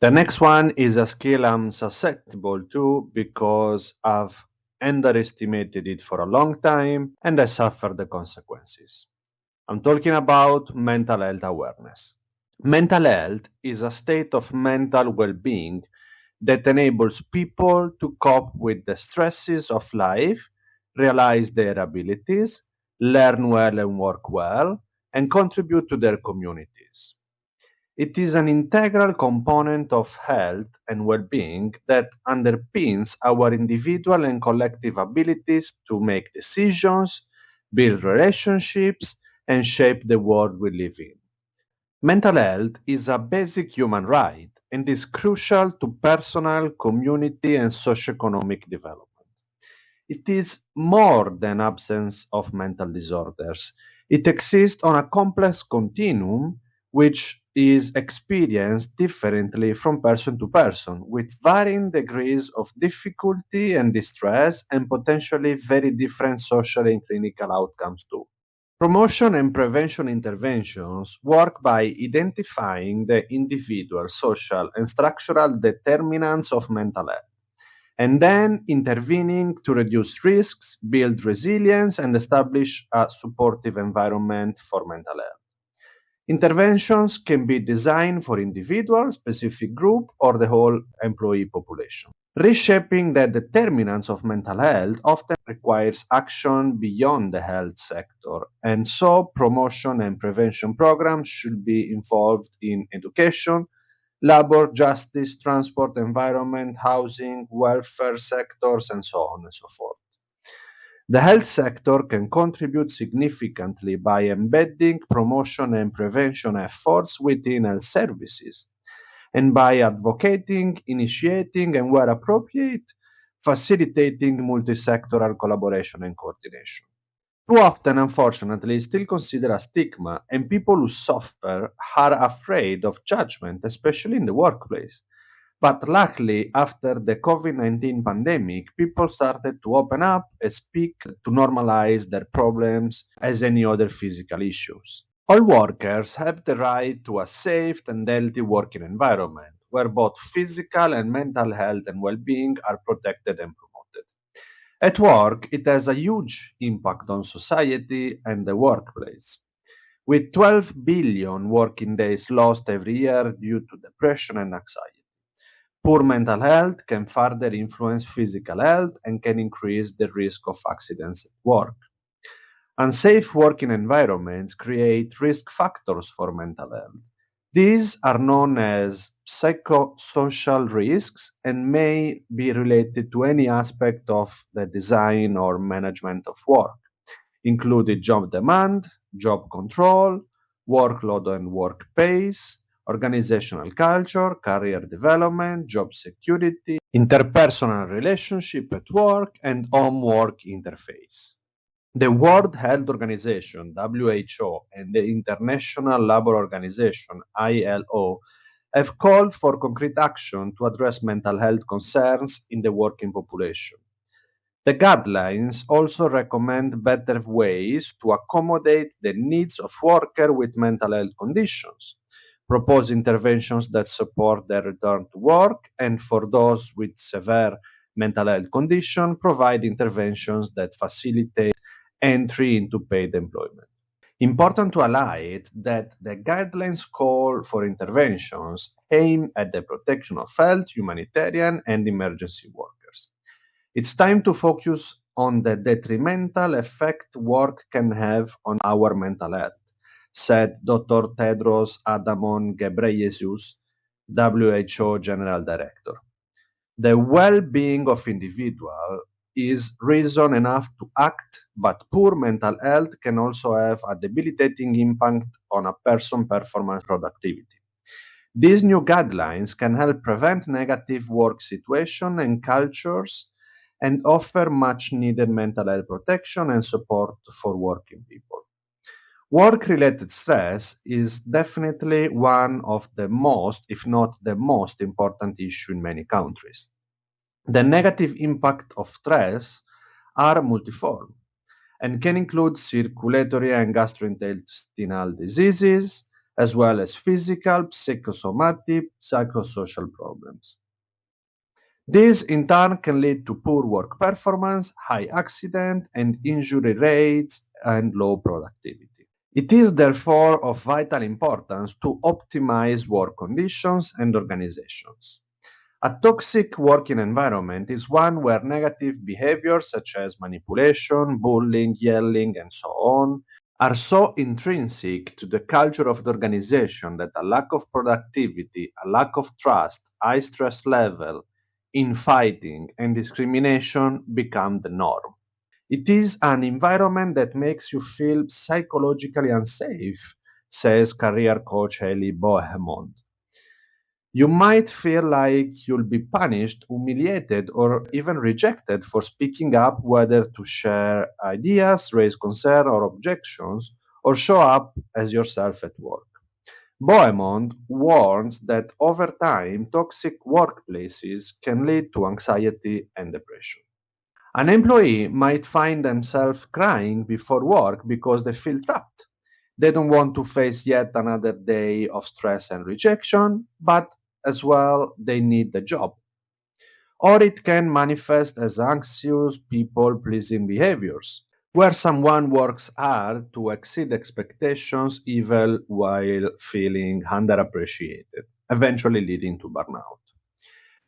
The next one is a skill I'm susceptible to because I've underestimated it for a long time and I suffer the consequences. I'm talking about mental health awareness. Mental health is a state of mental well being that enables people to cope with the stresses of life, realize their abilities, learn well and work well, and contribute to their communities. It is an integral component of health and well being that underpins our individual and collective abilities to make decisions, build relationships, and shape the world we live in. Mental health is a basic human right and is crucial to personal, community, and socioeconomic development. It is more than absence of mental disorders. It exists on a complex continuum which is experienced differently from person to person with varying degrees of difficulty and distress and potentially very different social and clinical outcomes too. Promotion and prevention interventions work by identifying the individual, social, and structural determinants of mental health, and then intervening to reduce risks, build resilience, and establish a supportive environment for mental health. Interventions can be designed for individual, specific group, or the whole employee population. Reshaping the determinants of mental health often requires action beyond the health sector, and so promotion and prevention programs should be involved in education, labor, justice, transport, environment, housing, welfare sectors, and so on and so forth. The health sector can contribute significantly by embedding promotion and prevention efforts within health services and by advocating, initiating, and where appropriate, facilitating multi-sectoral collaboration and coordination. Too often, unfortunately, is still considered a stigma, and people who suffer are afraid of judgment, especially in the workplace. But luckily, after the COVID 19 pandemic, people started to open up and speak to normalize their problems as any other physical issues. All workers have the right to a safe and healthy working environment where both physical and mental health and well being are protected and promoted. At work, it has a huge impact on society and the workplace. With 12 billion working days lost every year due to depression and anxiety. Poor mental health can further influence physical health and can increase the risk of accidents at work. Unsafe working environments create risk factors for mental health. These are known as psychosocial risks and may be related to any aspect of the design or management of work, including job demand, job control, workload and work pace, organizational culture, career development, job security, interpersonal relationship at work, and home-work interface. The World Health Organization (WHO) and the International Labour Organization (ILO) have called for concrete action to address mental health concerns in the working population. The guidelines also recommend better ways to accommodate the needs of workers with mental health conditions, propose interventions that support their return to work, and for those with severe mental health condition, provide interventions that facilitate entry into paid employment. Important to highlight that the guidelines call for interventions aimed at the protection of health, humanitarian, and emergency workers. It's time to focus on the detrimental effect work can have on our mental health, said Dr. Tedros Adhanom Ghebreyesus, WHO General Director. The well-being of individual is reason enough to act, but poor mental health can also have a debilitating impact on a person's performance productivity. These new guidelines can help prevent negative work situations and cultures and offer much needed mental health protection and support for working people. Work related stress is definitely one of the most, if not the most important issue in many countries. The negative impact of stress are multiform and can include circulatory and gastrointestinal diseases, as well as physical, psychosomatic, psychosocial problems. This in turn can lead to poor work performance, high accident and injury rates, and low productivity. It is therefore of vital importance to optimize work conditions and organizations. A toxic working environment is one where negative behaviors such as manipulation, bullying, yelling, and so on are so intrinsic to the culture of the organization that a lack of productivity, a lack of trust, high stress level, infighting, and discrimination become the norm. It is an environment that makes you feel psychologically unsafe, says career coach Ellie Bohemond. You might feel like you'll be punished, humiliated, or even rejected for speaking up, whether to share ideas, raise concern or objections, or show up as yourself at work. Bohemond warns that over time, toxic workplaces can lead to anxiety and depression. An employee might find themselves crying before work because they feel trapped. They don't want to face yet another day of stress and rejection, but as well, they need the job. Or it can manifest as anxious, people pleasing behaviors, where someone works hard to exceed expectations even while feeling underappreciated, eventually leading to burnout.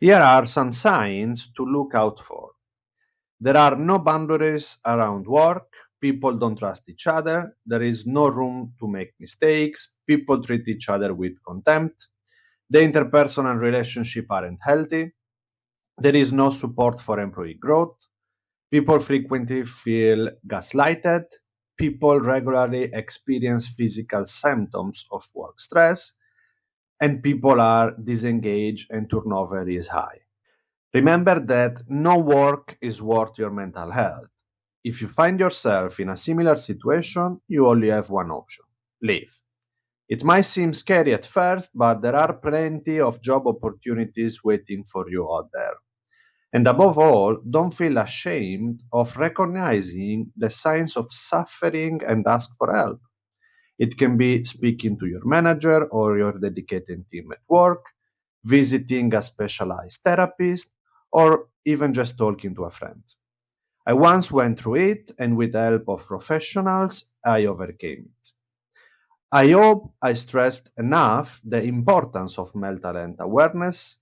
Here are some signs to look out for. There are no boundaries around work. People don't trust each other. There is no room to make mistakes. People treat each other with contempt. The interpersonal relationship aren't healthy. There is no support for employee growth. People frequently feel gaslighted. People regularly experience physical symptoms of work stress. And people are disengaged and turnover is high. Remember that no work is worth your mental health. If you find yourself in a similar situation, you only have one option: leave. It might seem scary at first, but there are plenty of job opportunities waiting for you out there. And above all, don't feel ashamed of recognizing the signs of suffering and ask for help. It can be speaking to your manager or your dedicated team at work, visiting a specialized therapist, or even just talking to a friend. I once went through it, and with the help of professionals, I overcame it. I hope I stressed enough the importance of mental health awareness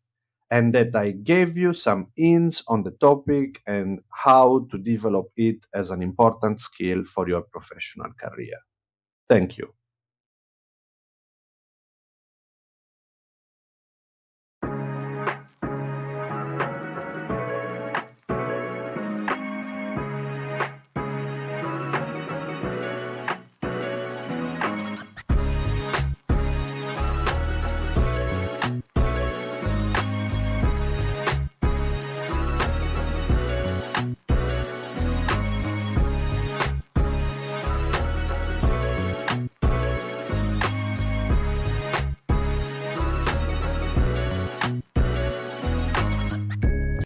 and that I gave you some hints on the topic and how to develop it as an important skill for your professional career. Thank you.